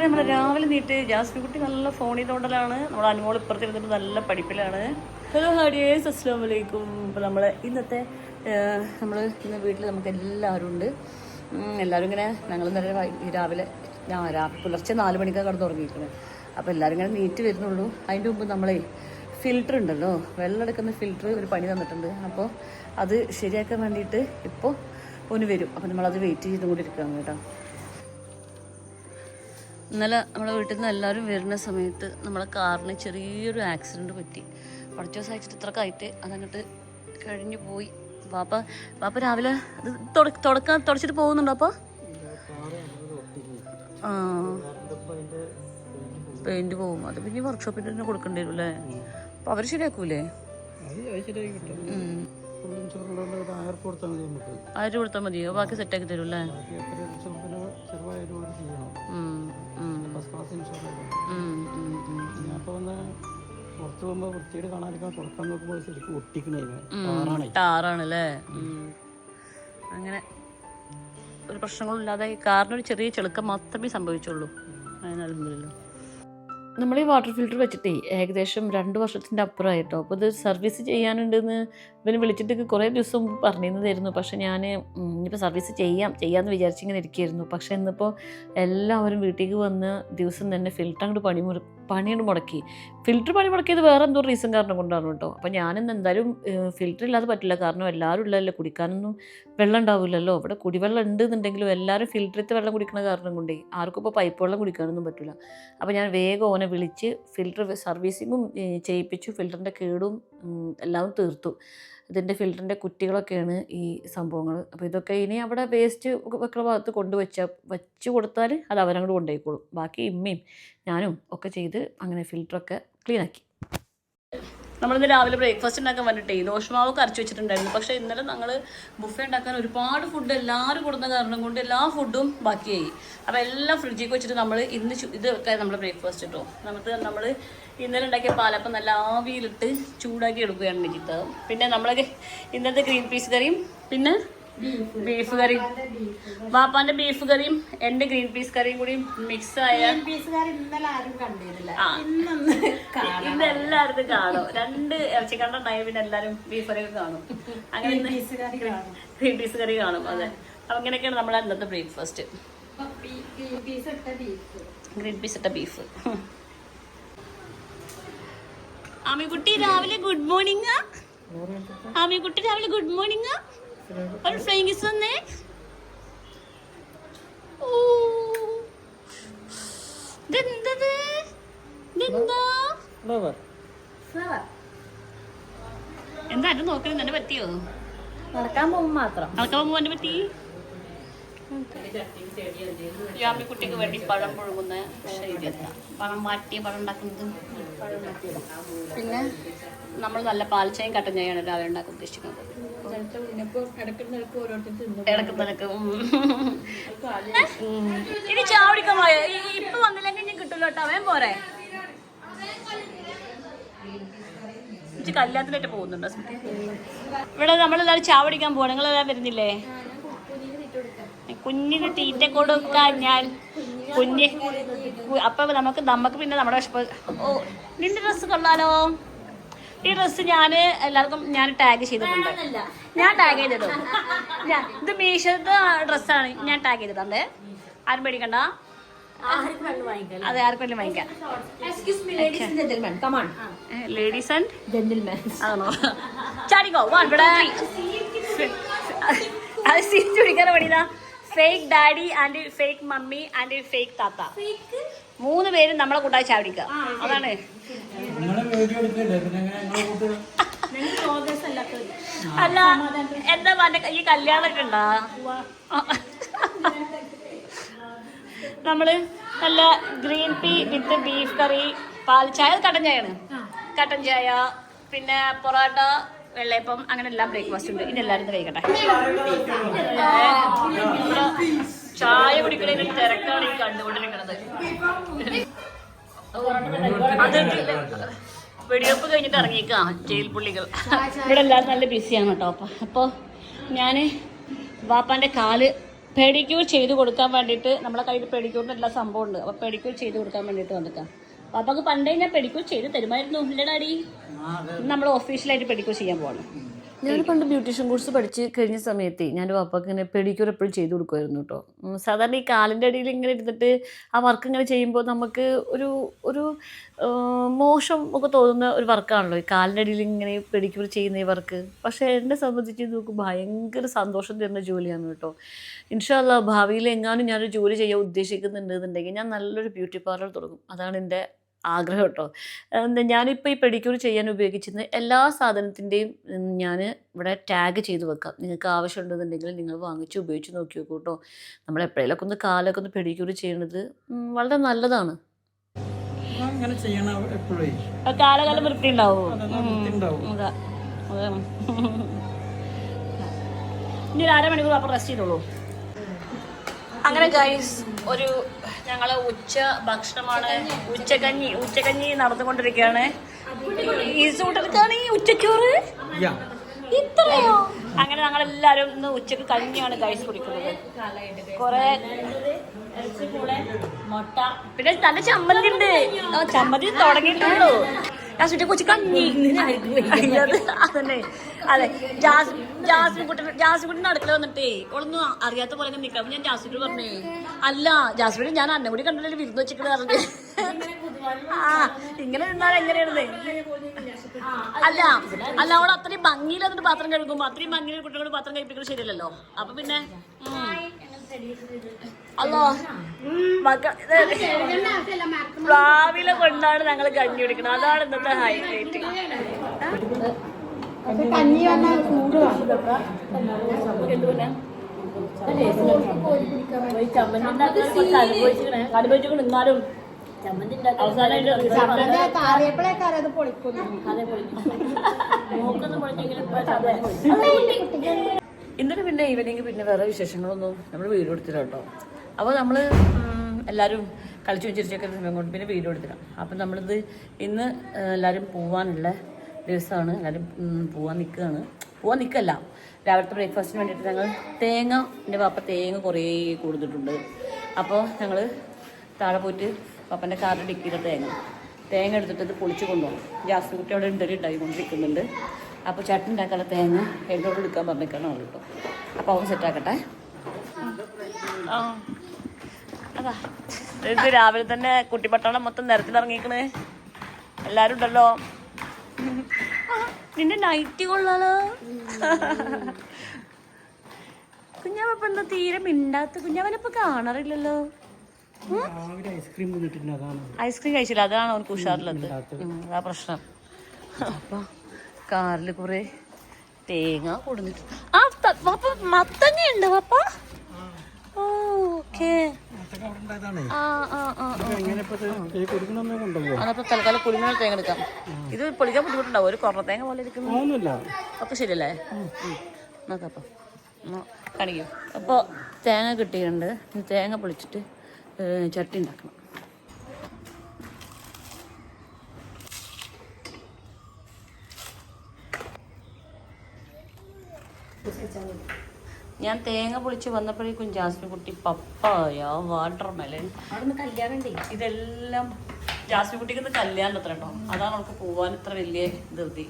നമ്മൾ രാവിലെ നീട്ട് ജാസ്മിൻ കുട്ടി നല്ല ഫോണിൽ തോണ്ടലാണ്. നമ്മുടെ അനുമോൾ ഇപ്പുറത്തിരുന്നിട്ട് നല്ല പഠിപ്പിലാണ്. ഹലോ ഹാഡിയേഴ്സ്, അസ്സലാമു അലൈക്കും. അപ്പോൾ നമ്മൾ ഇന്നത്തെ ഇന്ന് വീട്ടിൽ നമുക്ക് എല്ലാവരും ഉണ്ട്. എല്ലാവരും ഇങ്ങനെ ഞങ്ങൾ രാവിലെ പുലർച്ചെ 4 മണിക്കാണ് കിടന്ന് തുടങ്ങിയിരിക്കുന്നത്. അപ്പോൾ എല്ലാവരും ഇങ്ങനെ നീറ്റ് വരുന്നുള്ളൂ. അതിൻ്റെ മുമ്പ് നമ്മളെ ഫിൽറ്റർ ഉണ്ടല്ലോ, വെള്ളം എടുക്കുന്ന ഫിൽറ്റർ ഒരു പണി തന്നിട്ടുണ്ട്. അപ്പോൾ അത് ശരിയാക്കാൻ വേണ്ടിയിട്ട് ഇപ്പോൾ ഒന്ന് വരും. അപ്പോൾ നമ്മളത് വെയിറ്റ് ചെയ്തുകൊണ്ടിരിക്കുകയാണ് കേട്ടോ. ഇന്നലെ നമ്മളെ വീട്ടിൽ നിന്ന് എല്ലാവരും വരുന്ന സമയത്ത് നമ്മളെ കാറിന് ചെറിയൊരു ആക്സിഡൻറ്റ് പറ്റി. കുറച്ച് ദിവസം അയച്ചിട്ട് ഇത്രയൊക്കെ ആയിട്ട് അതങ്ങോട്ട് കഴിഞ്ഞു പോയി. ബാപ്പ രാവിലെ അത് തുടച്ചിട്ട് പോകുന്നുണ്ടോ? അപ്പോൾ ആ പെയിൻറ്റ് പോകും. അത് പിന്നെ വർക്ക്ഷോപ്പിൽ തന്നെ കൊടുക്കേണ്ടി വരും അല്ലേ? അപ്പോൾ അവർ ശരിയാക്കൂലേ? 1000 കൊടുത്താൽ മതിയോ? ബാക്കി സെറ്റാക്കി തരും അല്ലേ? ടാറാണല്ലേ? അങ്ങനെ ഒരു പ്രശ്നങ്ങളും ഇല്ലാതെ കാറിനൊരു ചെറിയ ചെളുക്കം മാത്രമേ സംഭവിച്ചുള്ളൂ. അതിനല്ലോ നമ്മൾ ഈ വാട്ടർ ഫിൽറ്റർ വെച്ചിട്ടേ ഏകദേശം 2 വർഷത്തിൻ്റെ അപ്പുറമായിട്ടോ. അപ്പോൾ ഇത് സർവീസ് ചെയ്യാനുണ്ടെന്ന് ഇവന് വിളിച്ചിട്ട് കുറേ ദിവസം പറഞ്ഞിരുന്നതായിരുന്നു. പക്ഷെ ഞാൻ ഇനിയിപ്പോൾ സർവീസ് ചെയ്യാമെന്ന് വിചാരിച്ചിങ്ങനെ ഇരിക്കുകയായിരുന്നു. പക്ഷെ ഇന്നിപ്പോൾ എല്ലാവരും വീട്ടിലേക്ക് വന്ന് ദിവസം തന്നെ ഫിൽറ്റർ അങ്ങോട്ട് പണിയോട് മുടക്കി. ഫിൽറ്റർ പണി മുടക്കിയത് വേറെ എന്തോ റീസൺ കാരണം കൊണ്ടാണ് കേട്ടോ. അപ്പോൾ ഞാനിന്ന് എന്തായാലും ഫിൽറ്റർ ഇല്ലാതെ പറ്റില്ല. കാരണം എല്ലാവരും ഉള്ളതല്ലേ, കുടിക്കാനൊന്നും വെള്ളം ഉണ്ടാവില്ലല്ലോ. ഇവിടെ കുടിവെള്ളം ഉണ്ട് എന്നുണ്ടെങ്കിലും എല്ലാവരും ഫിൽറ്ററിലത്തെ വെള്ളം കുടിക്കുന്ന കാരണം കൊണ്ടേ ആർക്കും ഇപ്പോൾ പൈപ്പ് വെള്ളം കുടിക്കാനൊന്നും പറ്റില്ല. അപ്പോൾ ഞാൻ വേഗം ഓനെ വിളിച്ച് ഫിൽറ്റർ സർവീസിങ്ങും ചെയ്യിപ്പിച്ചു. ഫിൽറ്ററിൻ്റെ കേടും എല്ലാം തീർത്തു. ഇതിൻ്റെ ഫിൽറ്ററിൻ്റെ കുറ്റികളൊക്കെയാണ് ഈ സംഭവങ്ങൾ. അപ്പോൾ ഇതൊക്കെ ഇനി അവിടെ വേസ്റ്റ് വെക്കുന്ന ഭാഗത്ത് വെച്ച് കൊടുത്താൽ അത് അവരങ്ങോട്ട് കൊണ്ടുപോയിക്കോളും. ബാക്കി ഇമ്മയും ഞാനും ഒക്കെ ചെയ്ത് അങ്ങനെ ഫിൽറ്ററൊക്കെ ക്ലീനാക്കി. നമ്മളിന്ന് രാവിലെ ബ്രേക്ക്ഫാസ്റ്റ് ഉണ്ടാക്കാൻ വേണ്ടിയിട്ടേ ദോശമാവൊക്കെ അരച്ച് വെച്ചിട്ടുണ്ടായിരുന്നു. പക്ഷേ ഇന്നലെ ഞങ്ങൾ ബുഫേ ഉണ്ടാക്കാൻ ഒരുപാട് ഫുഡ് എല്ലാവരും കൊടുക്കുന്ന കാരണം കൊണ്ട് എല്ലാ ഫുഡും ബാക്കിയായി. അപ്പോൾ എല്ലാം ഫ്രിഡ്ജിൽ വെച്ചിട്ട് നമ്മൾ ഇതൊക്കെ നമ്മുടെ ബ്രേക്ക്ഫാസ്റ്റ് കേട്ടോ. നമ്മൾ ഇന്നലെ ഉണ്ടാക്കിയ പാലപ്പം നല്ല ആവിയിലിട്ട് ചൂടാക്കി എടുക്കുകയാണ് നിജിത്ത. പിന്നെ നമ്മളൊക്കെ ഇന്നത്തെ ഗ്രീൻ പീസ് കറിയും പിന്നെ ബീഫ് കറിയും, വാപ്പാന്റെ ബീഫ് കറിയും എൻ്റെ ഗ്രീൻ പീസ് കറിയും കൂടി മിക്സ് ആയ ഇന്നെല്ലായിടത്തും കാണും. 2 ഇറച്ചിക്കണ്ട ഉണ്ടായി പിന്നെ എല്ലാവരും ബീഫ് കറിയൊക്കെ കാണും. അങ്ങനെ ഗ്രീൻ പീസ് കറി കാണും. അതെ, അങ്ങനെയൊക്കെയാണ് നമ്മളെ ഇന്നത്തെ ബ്രേക്ക്ഫാസ്റ്റ്. ഗ്രീൻ പീസ് ഇട്ട ബീഫ്. ആമിക്കുട്ടി രാവിലെ ഗുഡ് മോർണിംഗ്. ആമിക്കുട്ടി രാവിലെ ഗുഡ് മോർണിംഗ്. ഒരു ഫ്ലൈയിങ് കിസ് വന്നേ. എന്താ അത് നോക്കണേ? തന്നെ പറ്റിയോ? നടക്കാൻ പോകുമ്പോ എന്നെ പറ്റി. യാമിക്കുട്ടിക്ക് വേണ്ടി പഴം പുഴുങ്ങുന്ന പഴം മാറ്റിയ പഴം ഉണ്ടാക്കുന്നത്. പിന്നെ നമ്മൾ നല്ല പാൽച്ചായും കട്ടൻ ചായയാണ് രാവിലെ ഉണ്ടാക്കാൻ ഉദ്ദേശിക്കുന്നത്. ഇനി ചാവടിക്കാൻ പോയോ? ഇപ്പൊ വന്നില്ലെങ്കിൽ ഇനി കിട്ടില്ല കേട്ടോ. അവൻ പോരെ കല്യാണത്തിനായിട്ട് പോകുന്നുണ്ടോ? ഇവിടെ നമ്മളെല്ലാവരും ചാവടിക്കാൻ പോവാ. നിങ്ങളെല്ലാവരും വരുന്നില്ലേ? കുഞ്ഞിന് തീറ്റ കൊടുക്കാൻ ഞാൻ അപ്പൊ നമുക്ക് പിന്നെ നമ്മുടെ ഓ നിന്റെ ഡ്രസ്സ് കൊള്ളാലോ. ഈ ഡ്രസ്സ് ഞാൻ ടാഗ് ചെയ്തിട്ടുണ്ട്. ഞാൻ ടാഗ് ചെയ്തിടും. ഇത് മീഷോത്തെ ഡ്രസ്സാണ്. ഞാൻ ടാഗ് ചെയ്തിട്ടുണ്ട്. ആരും പേടിക്കണ്ട. അതെ, ആർക്കും വേണ്ടി വാങ്ങിക്കാം. ലേഡീസ് ആൻഡ് ജെന്റിൽമാൻ ആണോ? ചാടിക്കോ ഇവിടെ. അത് സീറ്റ് പിടിക്കാൻ വേണ്ടിയതാ. Fake daddy and fake mummy and fake താത്ത 3 പേരും നമ്മളെ കൂട്ടായി ചാടിക്കുക. അതാണ്. അല്ല എന്താ ഈ കല്യാണമൊക്കെ ഉണ്ടാ? നമ്മള് നല്ല ഗ്രീൻ പീ വിത്ത് ബീഫ് കറി, പാൽ ചായ, കട്ടൻ ചായയാണ്. കട്ടൻ ചായ, പിന്നെ പൊറോട്ട, വെള്ളയപ്പം, അങ്ങനെ എല്ലാം ബ്രേക്ക്ഫാസ്റ്റ് ഉണ്ട്. ഇനി എല്ലാവരും കഴിക്കട്ടെ. ചായ കുടിക്കണേന് തിരക്കാണ് ഈ കണ്ടുകൊണ്ടിരിക്കണത്. അത് വെടിവെപ്പ് കഴിഞ്ഞിട്ട് ഇറങ്ങിയേക്കാ ജയിൽ പുള്ളികൾ. ഇവിടെ എല്ലാവരും നല്ല ബിസിയാണ് കേട്ടോ. അപ്പോൾ ഞാൻ വാപ്പാൻ്റെ കാല് പെഡിക്യൂർ ചെയ്ത് കൊടുക്കാൻ വേണ്ടിയിട്ട് നമ്മളെ കയ്യിൽ പെഡിക്യൂറിൻ്റെ എല്ലാ സംഭവം ഉണ്ട്. അപ്പോൾ പെഡിക്യൂർ ചെയ്ത് കൊടുക്കാൻ വേണ്ടിയിട്ട് വന്നിക്കാം. പാപ്പക്ക് പണ്ടേ ഞാൻ പെഡിക്യൂർ ചെയ്ത് തരുമായിരുന്നു ഇല്ലേ ഡാഡി? നമ്മൾ ഒഫീഷ്യലായിട്ട് പെഡിക്യൂർ ചെയ്യാൻ പോകണം. ഞാൻ പണ്ട് ബ്യൂട്ടീഷ്യൻ കോഴ്സ് പഠിച്ച് കഴിഞ്ഞ സമയത്ത് ഞാൻ പാപ്പക്ക് ഇങ്ങനെ പെഡിക്യൂർ എപ്പോഴും ചെയ്ത് കൊടുക്കുമായിരുന്നു കേട്ടോ. സാധാരണ ഈ കാലിൻ്റെ അടിയിൽ ഇങ്ങനെ ഇരുന്നിട്ട് ആ വർക്ക് ഇങ്ങനെ ചെയ്യുമ്പോൾ നമുക്ക് ഒരു ഒരു മോശം ഒക്കെ തോന്നുന്ന ഒരു വർക്കാണല്ലോ ഈ കാലിൻ്റെ അടിയിൽ ഇങ്ങനെ പെഡിക്യൂർ ചെയ്യുന്ന ഈ വർക്ക്. പക്ഷേ എന്നെ സംബന്ധിച്ച് നമുക്ക് ഭയങ്കര സന്തോഷം തരുന്ന ജോലിയാണ് കേട്ടോ. ഇൻഷാ അല്ലാഹ് ഭാവിയിൽ എങ്ങാനും ഞാനൊരു ജോലി ചെയ്യാൻ ഉദ്ദേശിക്കുന്നുണ്ടെന്നുണ്ടെങ്കിൽ ഞാൻ നല്ലൊരു ബ്യൂട്ടി പാർലർ തുടങ്ങും. അതാണ് എൻ്റെ ആഗ്രഹം കേട്ടോ. ഞാനിപ്പോൾ ഈ പെഡിക്യൂർ ചെയ്യാൻ ഉപയോഗിച്ചിരുന്ന എല്ലാ സാധനത്തിൻ്റെയും ഞാൻ ഇവിടെ ടാഗ് ചെയ്ത് വെക്കാം. നിങ്ങൾക്ക് ആവശ്യമുണ്ടെന്നുണ്ടെങ്കിൽ നിങ്ങൾ വാങ്ങിച്ച് ഉപയോഗിച്ച് നോക്കി നോക്കൂ കേട്ടോ. നമ്മൾ എപ്പോഴേലൊക്കെ ഒന്ന് കാലൊക്കെ ഒന്ന് പെഡിക്യൂർ ചെയ്യുന്നത് വളരെ നല്ലതാണ്. കാലകാലം വൃത്തി ഉണ്ടാവും. അതാണ്. ഇനി ഒരു അരമണിക്കൂർ അപ്പം റെസ്റ്റ് ചെയ്തോളൂ. അങ്ങനെ ഗൈസ് ഒരു ഞങ്ങളെ ഉച്ച ഭക്ഷണമാണ്. ഉച്ചക്കഞ്ഞി നടന്നുകൊണ്ടിരിക്കുകയാണ്. ഈ സൂട്ടർക്കാണ് ഈ ഉച്ചച്ചോറ് ഇത്രയോ. അങ്ങനെ ഞങ്ങളെല്ലാരും ഇന്ന് ഉച്ചക്ക് കഞ്ഞിയാണ് ഗൈസ് കുടിക്കുന്നത്. കൊറേ മുട്ട പിന്നെ നല്ല ചമ്മന്തി ഉണ്ട്. ചമ്മന്തി തുടങ്ങിയിട്ടുള്ളൂ. ഞാൻ സുറ്റ കൊച്ചു കഞ്ഞി അതന്നെ. അതെ ജാസ്മിൻ അടുക്കള വന്നിട്ടേ ഓളൊന്നും അറിയാത്ത പോലെ നിൽക്കാം. ഞാൻ ജാസ്മിനോട് പറഞ്ഞേ അല്ല ജാസ്മിൻ ഞാൻ അന്നെ കൂടി കണ്ടിട്ട് വിരുന്ന് വെച്ചിട്ട് പറഞ്ഞത് ഇങ്ങനെ നിന്നാൽ എങ്ങനെയാണത്? അല്ല അവൾ അത്രയും ഭംഗിയിൽ എന്നിട്ട് പാത്രം കഴുകുമ്പോ അത്രയും ഭംഗിയിൽ കുട്ടികളോട് പാത്രം കഴിപ്പിക്കുന്നത് ശരിയല്ലല്ലോ. അപ്പൊ പിന്നെ അല്ലോ രാവിലെ കൊണ്ടാണ് ഞങ്ങൾ കഞ്ഞി കുടിക്കുന്നത്. അതാണ് ഇന്നത്തെ ഹൈലൈറ്റ്. അനുഭവിച്ചു നിന്നാലും ഇന്നലെ പിന്നെ ഈവനിങ് പിന്നെ വേറെ വിശേഷങ്ങളൊന്നും നമ്മൾ വീഡിയോ എടുത്തില്ല കേട്ടോ. അപ്പോൾ നമ്മൾ എല്ലാവരും കളിച്ചു വെച്ചിരിച്ചൊക്കെ സമയം കൊണ്ട് പിന്നെ വീഡിയോ എടുത്തില്ല. അപ്പം നമ്മളിത് ഇന്ന് എല്ലാവരും പോവാനുള്ള ദിവസമാണ്. എല്ലാവരും പോവാൻ നിൽക്കല്ല രാവിലത്തെ ബ്രേക്ക്ഫാസ്റ്റിന് വേണ്ടിയിട്ട് ഞങ്ങൾ എൻ്റെ പാപ്പ തേങ്ങ കുറേ കൊടുത്തിട്ടുണ്ട്. അപ്പോൾ ഞങ്ങൾ താഴെ പോയിട്ട് പാപ്പൻ്റെ കാറിൽ ഡിക്കിയിലെ തേങ്ങ എടുത്തിട്ട് ഇത് പൊളിച്ച് കൊണ്ടുപോകും. ജാസ്തി കുട്ടി അവിടെ ഉണ്ടായിക്കൊണ്ടിരിക്കുന്നുണ്ട്. അപ്പോൾ ചട്നി ഉണ്ടാക്കാനുള്ള തേങ്ങ എന്നോട് എടുക്കാൻ പറഞ്ഞിരിക്കണം അവൾ കേട്ടോ. അപ്പോൾ അവൻ സെറ്റാക്കട്ടെ. അതാ ഇത് രാവിലെ തന്നെ കുട്ടിപ്പട്ടാളം മൊത്തം നിരത്തിലിറങ്ങിക്കണേ. എല്ലാവരും ഉണ്ടല്ലോ. നിന്റെ നൈറ്റി കൊള്ളാലോ. കുഞ്ഞാവപ്പ എന്താ തീരെ മിണ്ടാത്ത? കുഞ്ഞാവനപ്പോ കാണാറില്ലല്ലോ. ഐസ്ക്രീം കഴിച്ചില്ല, അതാണ് അവർക്ക് ഉഷാറില്ലത്. അതാ പ്രശ്നം. അപ്പൊ കാറിൽ കുറെ തേങ്ങ കൊടുത്തിട്ട് മത്തങ്ങ ഉണ്ട് പപ്പ. ഓക്കെ അതപ്പോ തൽക്കാലം കുരുങ്ങൽ തേങ്ങ എടുക്കാം. ഇത് പൊളിക്കാൻ ബുദ്ധിമുട്ടുണ്ടാവും. ഒരു കുറഞ്ഞ തേങ്ങ പോലെ ഇരിക്കുന്നു. അപ്പൊ ശരിയല്ലേ? നോക്കപ്പോ കാണിക്കൂ. അപ്പോൾ തേങ്ങ കിട്ടിയിട്ടുണ്ട്. തേങ്ങ പൊളിച്ചിട്ട് ചട്ടി ഉണ്ടാക്കണം. ഞാൻ തേങ്ങ പൊളിച്ച് വന്നപ്പോഴേക്കും ജാസ്മിൻ കുട്ടി പപ്പായ വാട്ടർ മെലൻ ഇതെല്ലാം ജാസ്മിൻ കുട്ടിക്ക് ഇത് കല്യാണം എത്ര കേട്ടോ. അതാണ് അവൾക്ക് പോവാൻ ഇത്ര വലിയ ധൃതി.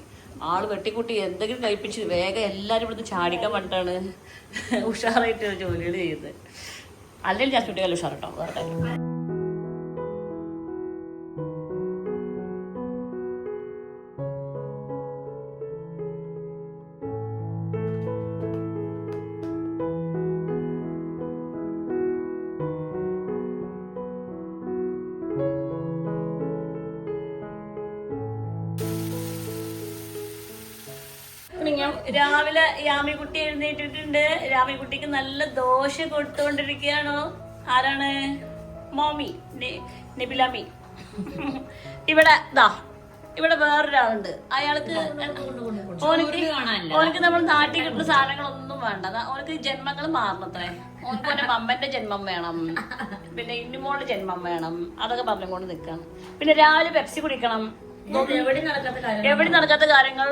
ആള് വെട്ടിക്കുട്ടി എന്തെങ്കിലും കഴിപ്പിച്ച് വേഗം എല്ലാവരും ഇവിടുന്ന് ചാടിക്കാൻ വേണ്ടിയിട്ടാണ് ഉഷാറായിട്ട് ജോലികൾ ചെയ്യുന്നത്. അല്ലെങ്കിൽ ജാസ്മിൻ കുട്ടി നല്ല ഉഷാർ കേട്ടോ. വേറെ രാവിലെ യാമിക്കുട്ടി എഴുന്നേറ്റിട്ടുണ്ട്. യാമിക്കുട്ടിക്ക് നല്ല ദോശ കൊടുത്തുകൊണ്ടിരിക്കുകയാണോ? ആരാണ്? മോമി നബിലാമി. ഇവിടെ വേറൊരാളുണ്ട്. അയാൾക്ക് ഓനക്ക് നമ്മൾ നാട്ടിൽ കിട്ടുന്ന സാധനങ്ങളൊന്നും വേണ്ട. ഓനക്ക് ജന്മങ്ങൾ മാറണത്രേ. ഓനക്ക് ഓന്റെ മമ്മന്റെ ജന്മം വേണം, പിന്നെ ഇന്നുമോളുടെ ജന്മം വേണം. അതൊക്കെ പറഞ്ഞുകൊണ്ട് നിൽക്കണം. പിന്നെ രാവിലെ പെപ്സി കുടിക്കണം. എവിടെ നടക്കാത്ത കാര്യങ്ങൾ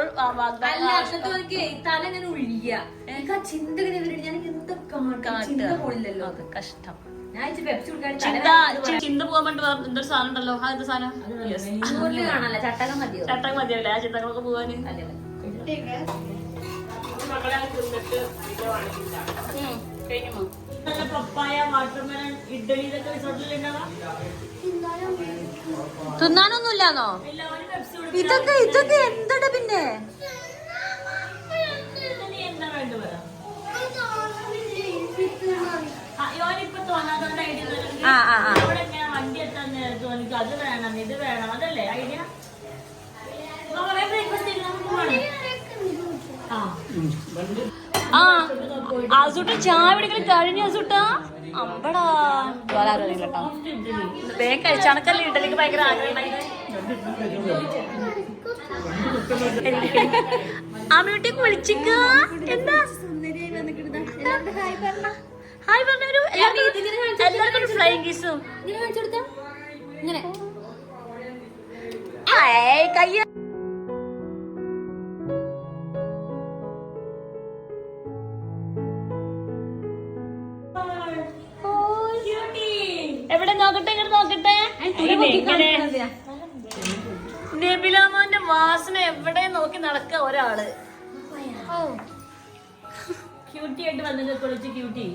തല ഇങ്ങനെ ഒഴിയ എനിക്ക് ആ ചിന്ത കഷ്ടം. ഞാൻ പെപ്സി ചിന്ത പോകാൻ വേണ്ടി എന്തൊരു സാധനം ഉണ്ടല്ലോ, അത് സാധനം കാണാനല്ല ചട്ടകം മതിയോ? ചട്ടം മതിയാവില്ല ആ ചിന്തകളൊക്കെ പോവാന്. പപ്പായ, വാട്ടർമെലൺ, ഇഡ്ഡലി ഇതൊക്കെ റിസോർട്ടിലുണ്ടാവാം. തിന്നാനൊന്നുമില്ലാന്നോ? ഇതൊക്കെ എന്താ പിന്നെ എന്താ വേണ്ട യോനിപ്പൊ തോന്നാത്തോണ്ട് ഐഡിയ അവിടെ എങ്ങനെ വണ്ടി എത്താൻ തോന്നിക്ക് അത് വേണം ഇത് വേണം അതല്ലേ ഐഡിയ. അസുട്ട ചായ പിടിക്കൽ കഴിഞ്ഞ അസുട്ടാ അമ്പടാ കേട്ടോ. വേഗം കഴിച്ചണക്കല്ലേ ഇഡലിക്ക് ഭയങ്കര ആഗ്രഹം. അമ്മയോട്ടേക്ക് വിളിച്ചിക്ക എന്താ ഹായ് പറഞ്ഞു എല്ലാവർക്കും ഫ്ലൈങ് കിസും ഇങ്ങനെ കയ്യ. എവിടെ നോക്കട്ടെ ഇങ്ങനെ നോക്കട്ടെ. നബിലാമാന്റെ വാസന എവിടെ നോക്കി നടക്ക ഒരാള്. ക്യൂട്ടി ആയിട്ട് വന്നിട്ട് കുളിച്ച് ക്യൂട്ടി.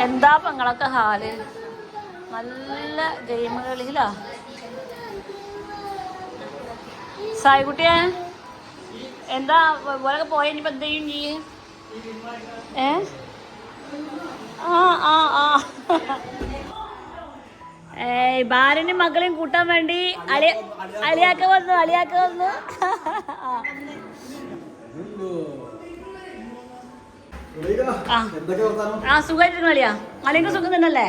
എന്താ പെങ്ങളൊക്കെ ഹാല് നല്ല ഗെയിമുകളിലാ. സായിക്കുട്ടിയെ എന്താ ഓരൊക്കെ പോയ ഇനിയിപ്പോ എന്ത് ചെയ്യും നീ? ഭാര്യനും മക്കളെയും കൂട്ടാൻ വേണ്ടി അലിയാക്ക വന്നു. സുഖമായിട്ടിരിക്കണ അലിയാ? അലിയക്ക് സുഖം തന്നെയല്ലേ?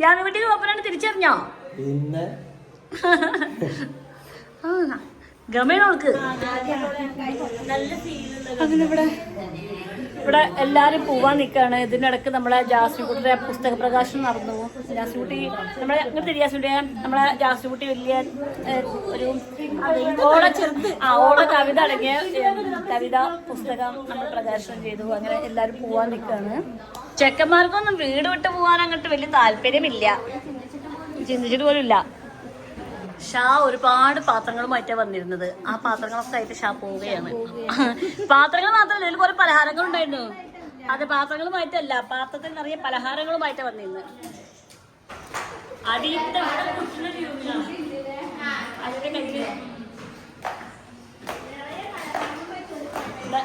ഞാൻ വീട്ടിൽ ഒപ്പനാണ് തിരിച്ചറിഞ്ഞോ? പിന്നെ ഗമേനോൾക്ക് അങ്ങനെ ഇവിടെ എല്ലാരും പോവാൻ നിൽക്കാണ്. ഇതിനിടക്ക് നമ്മളെ ജാസ്മിക്കുട്ടിയുടെ പുസ്തക പ്രകാശനം നടന്നു. ജാസ്മിക്കുട്ടി നമ്മളെ അങ്ങനത്തെ ജാസ്മിക്കുട്ടിയെ നമ്മളെ ജാസ്മിക്കുട്ടി വലിയ ഒരു ഓള കവിത അടങ്ങിയ കവിത പുസ്തകം നമ്മൾ പ്രകാശനം ചെയ്തു. അങ്ങനെ എല്ലാരും പോവാൻ നിൽക്കാണ്. ചെക്കന്മാർക്കൊന്നും വീട് വിട്ട് പോവാൻ അങ്ങോട്ട് വലിയ താല്പര്യമില്ല, ചിന്തിച്ചിട്ട് പോലും ഇല്ല. ഷാ ഒരുപാട് പാത്രങ്ങളുമായിട്ടാണ് വന്നിരുന്നത്. ആ പാത്രങ്ങളൊക്കെ ആയിട്ട് ഷാ പോവുകയാണ്. പാത്രങ്ങൾ മാത്രമല്ല, ഇതിൽ കുറെ പലഹാരങ്ങൾ ഉണ്ടായിരുന്നു. അത് പാത്രങ്ങളുമായിട്ടല്ല, പാത്രത്തിൽ നിറയെ പലഹാരങ്ങളുമായിട്ടാണ് വന്നിരുന്നത്.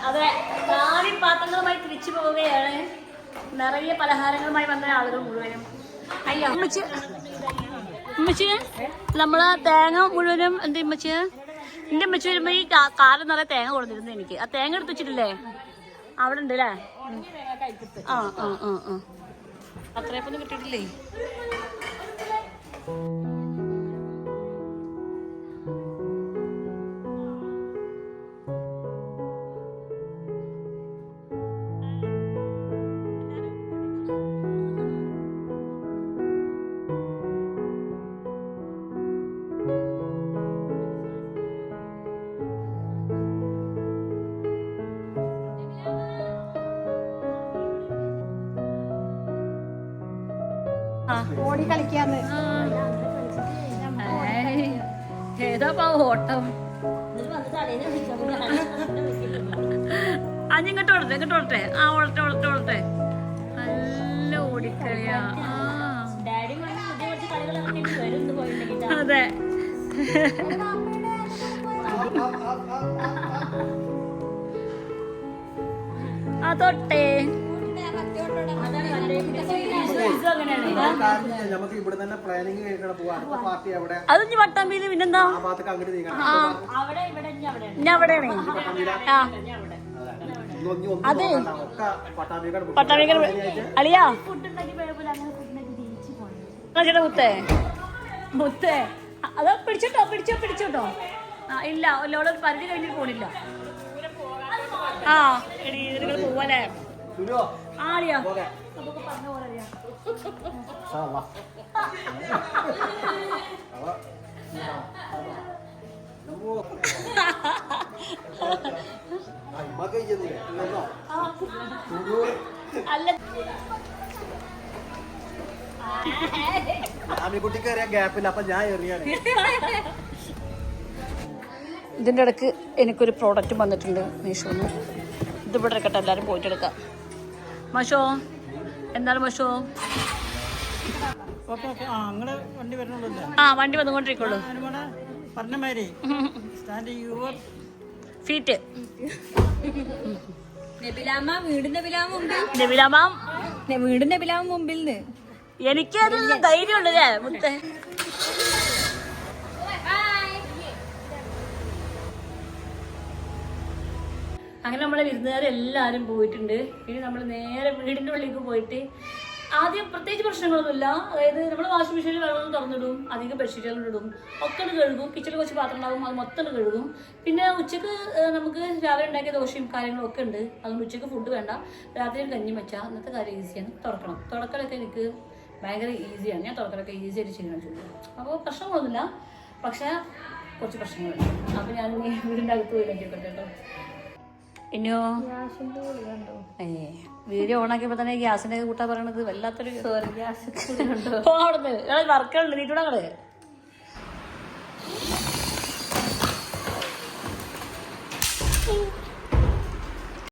അതെ, 4 പാത്രങ്ങളുമായി തിരിച്ചു പോവുകയാണ്. നിറയെ പലഹാരങ്ങളുമായി വന്ന ആളുകൾ മുഴുവനും. അയ്യോ ഉമ്മച്ചിയെ നമ്മളെ തേങ്ങ മുഴുവനും എന്താ ഉമ്മച്ചിയെ? എന്റെ ഉമ്മച്ചി വരുമ്പോ ഈ കാലം നിറയെ തേങ്ങ കൊടുത്തിരുന്നു എനിക്ക്. ആ തേങ്ങ എടുത്ത് വെച്ചിട്ടില്ലേ അവിടെ ഉണ്ട് അല്ലേ? അത്രയൊന്നും കിട്ടിയിട്ടില്ലേ? ഓടി കളിക്കാന്ന് ഏതാ ഓട്ടം? ഇങ്ങോട്ട് ഓടട്ടെ. ആ ഓടട്ടെ. നല്ല ഓടിക്കളിയാ. അതെ, തൊട്ടേ അത് ഇനി വട്ടാമ്പിയില് പിന്നെന്താ അവിടെയാണ്. അതെ പട്ടാമ്പിക്കർ അളിയാ മുത്തേ അതോ പിടിച്ചോട്ടോ. ഇല്ല ഒല്ലോടെ പരിധി കഴിഞ്ഞിട്ട് പോണില്ല. ആ എടി പോവല്ലേ? ആളിയാ അതൊക്കെ പറഞ്ഞ പോലെ അറിയാം. അല്ല കുട്ടിക്ക് അറിയാൻ ഗ്യാപ്പില്ല, അപ്പൊ ഞാൻ എറിയാണ്. ഇതിൻ്റെ ഇടയ്ക്ക് എനിക്കൊരു പ്രോഡക്റ്റ് വന്നിട്ടുണ്ട് മീഷോന്ന്. ഇതിവിടെ ഇരിക്കട്ടെ, എല്ലാവരും പോയിട്ട് എടുക്കാം. മഷോ എന്താണ് മഷോ? ആ വണ്ടി വന്നുകൊണ്ടിരിക്കുള്ളൂ. ഫീറ്റ് നബിലാമ്മ വീടിന്റെ ബിലാമ മുമ്പിൽ, നബിലാമാം വീടിന്റെ ബിലാമ മുമ്പിൽ എനിക്കതിനുള്ള ധൈര്യമുണ്ടല്ലേ മുത്തേ. അങ്ങനെ നമ്മളെ വിരുന്നുകാരെല്ലാവരും പോയിട്ടുണ്ട്. ഇനി നമ്മൾ നേരെ വീടിൻ്റെ ഉള്ളിലേക്ക് പോയിട്ട് ആദ്യം പ്രത്യേകിച്ച് പ്രശ്നങ്ങളൊന്നുമില്ല. അതായത് നമ്മൾ വാഷിംഗ് മെഷീനിൽ വെള്ളം തുറന്നിടും, അധികം ബെഡ്ഷീറ്റുകൾ ഇടും, ഒക്കെ കഴുകും. കിച്ചണിൽ കുറച്ച് പാത്രം ഉണ്ടാകും, അത് മൊത്തം കഴുകും. പിന്നെ ഉച്ചക്ക് നമുക്ക് രാവിലെ ഉണ്ടാക്കിയ ദോശയും കാര്യങ്ങളും ഒക്കെ ഉണ്ട്. അതുകൊണ്ട് ഉച്ചക്ക് ഫുഡ് വേണ്ട, രാത്രി കഞ്ഞി വെച്ചാൽ അന്നത്തെ കാര്യം ഈസിയാണ്. തുറക്കലൊക്കെ എനിക്ക് ഭയങ്കര ഈസിയാണ്. ഞാൻ തുറക്കലൊക്കെ ഈസിയായിട്ട് ചെയ്യണം ചെയ്തു. അപ്പോൾ പ്രശ്നങ്ങളൊന്നുമില്ല, പക്ഷേ കുറച്ച് പ്രശ്നങ്ങളുണ്ട്. അപ്പോൾ ഞാൻ വീടിൻ്റെ അകത്ത് പോയി നോക്കിയൊക്കെ കേട്ടോ. ഇനിയോ വീഡിയോ ഓണാക്കിയപ്പോ തന്നെ ഗ്യാസിന്റെ കൂട്ടാ പറയണത് വല്ലാത്തൊരു. അവിടുന്ന് വർക്കുണ്ട് നീട്ടൂടെ.